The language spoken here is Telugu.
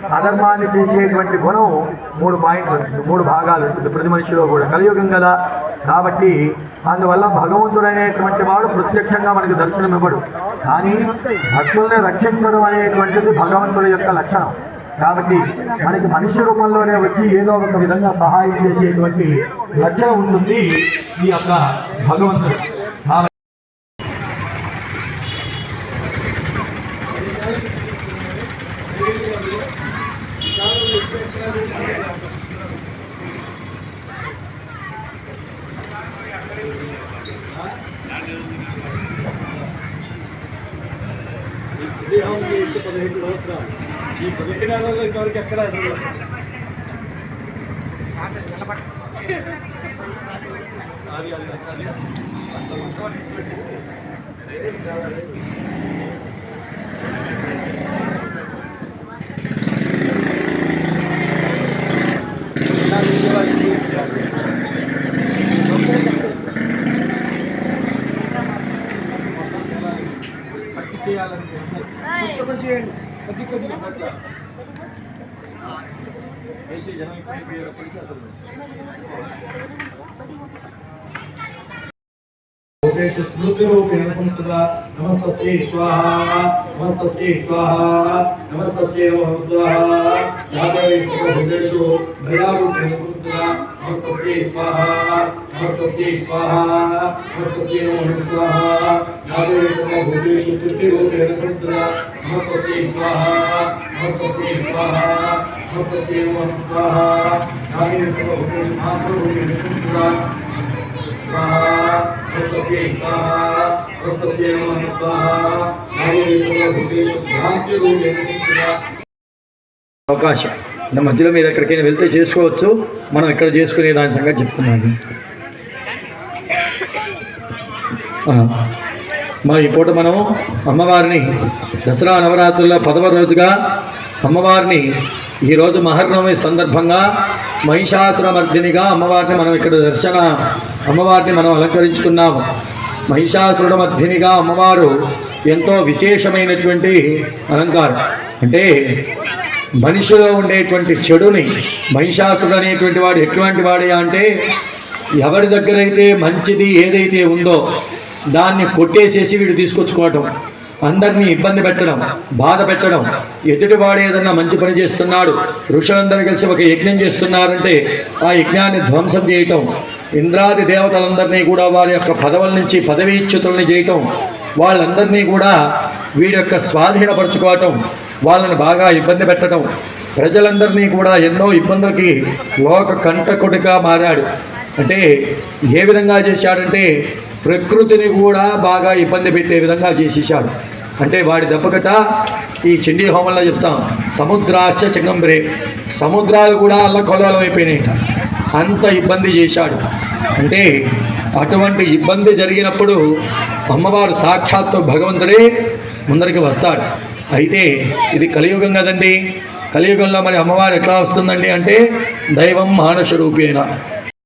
అధర్మాన్ని చేసేటువంటి గుణం మూడు భాగాలు ఉంటుంది ప్రతి మనిషిలో కూడా. కలియుగం కదా కాబట్టి అందువల్ల భగవంతుడైనటువంటి వాడు ప్రత్యక్షంగా మనకి దర్శనం ఇవ్వడు, కానీ భక్తుల్ని రక్షించడం అనేటువంటిది భగవంతుడి యొక్క లక్షణం. కాబట్టి మనకి మనిషి రూపంలోనే వచ్చి ఏదో ఒక విధంగా సహాయం చేసేటువంటి లక్షణం ఉంటుంది ఈ యొక్క భగవంతుడు. ఈ 15 సంవత్సరాలు ఈ 15 నెలల్లో ఇంతవరకు ఎక్కడ చేయండి కొద్ది కొద్దిగా వేసి జనం అయిపోయేటప్పటికీ అసలు स्मृतिरूपेण संस्कृता नमस्तस्यै स्वाहा नमस्तस्यै स्वाहा नमस्तस्यै नमः स्वाहा यादवेषु दयारूपेण संस्कृता नमस्तस्यै स्वाहा नमस्तस्यै स्वाहा नमस्तस्यै नमः स्वाहा यादवेषु भूतेषु तुष्टिरूपेण संस्कृता नमस्तस्यै स्वाहा नमस्तस्यै स्वाहा नमस्तस्यै नमः स्वाहा यादवेषु भूतेषु मातृरूपेण संस्कृता అవకాశం మధ్యలో మీరు ఎక్కడికైనా వెళ్తే చేసుకోవచ్చు, మనం ఇక్కడ చేసుకునే దాని సంగతి చెప్తున్నాను. మరి ఈ పూట మనం అమ్మవారిని దసరా నవరాత్రుల 10వ రోజుగా అమ్మవారిని ఈరోజు మహర్నవమి సందర్భంగా మహిషాసురమర్దినిగా అమ్మవారిని మనం ఇక్కడ అమ్మవారిని మనం అలంకరించుకున్నాము. మహిషాసురమర్దినిగా అమ్మవారు ఎంతో విశేషమైనటువంటి అలంకారం. అంటే మనిషిలో ఉండేటువంటి చెడుని మహిషాసురుడు అనేటువంటి వాడు ఎటువంటి వాడే అంటే ఎవరి దగ్గరైతే మంచిది ఏదైతే ఉందో దాన్ని కొట్టేసేసి వీడు తీసుకొచ్చుకోవటం, అందరినీ ఇబ్బంది పెట్టడం, బాధ పెట్టడం, ఎదుటివాడు ఏదన్నా మంచి పని చేస్తున్నాడు, ఋషులందరూ కలిసి ఒక యజ్ఞం చేస్తున్నారంటే ఆ యజ్ఞాన్ని ధ్వంసం చేయటం, ఇంద్రాది దేవతలందరినీ కూడా వారి యొక్క పదవుల నుంచి పదవీచ్యుతుల్ని చేయటం, వాళ్ళందరినీ కూడా వీడి యొక్క స్వాధీనపరచుకోవటం, వాళ్ళని బాగా ఇబ్బంది పెట్టడం, ప్రజలందరినీ కూడా ఎన్నో ఇబ్బందులకి లోక కంటకుడిగా మారాడు. అంటే ఏ విధంగా చేశాడంటే ప్రకృతిని కూడా బాగా ఇబ్బంది పెట్టే విధంగా చేసేసాడు. అంటే వాడి దెబ్బకట ఈ చండీ హోమంలో చెప్తాం, సముద్రాశ్చ చంగంబ్రే, సముద్రాలు కూడా అల్లకల్లోలం అయిపోయినాయిట, అంత ఇబ్బంది చేశాడు. అంటే అటువంటి ఇబ్బంది జరిగినప్పుడు అమ్మవారు సాక్షాత్తు భగవంతుడే ముందరికి వస్తాడు. అయితే ఇది కలియుగం కదండి, కలియుగంలో మరి అమ్మవారు ఎట్లా వస్తుందండి అంటే దైవం మానస రూపేణ,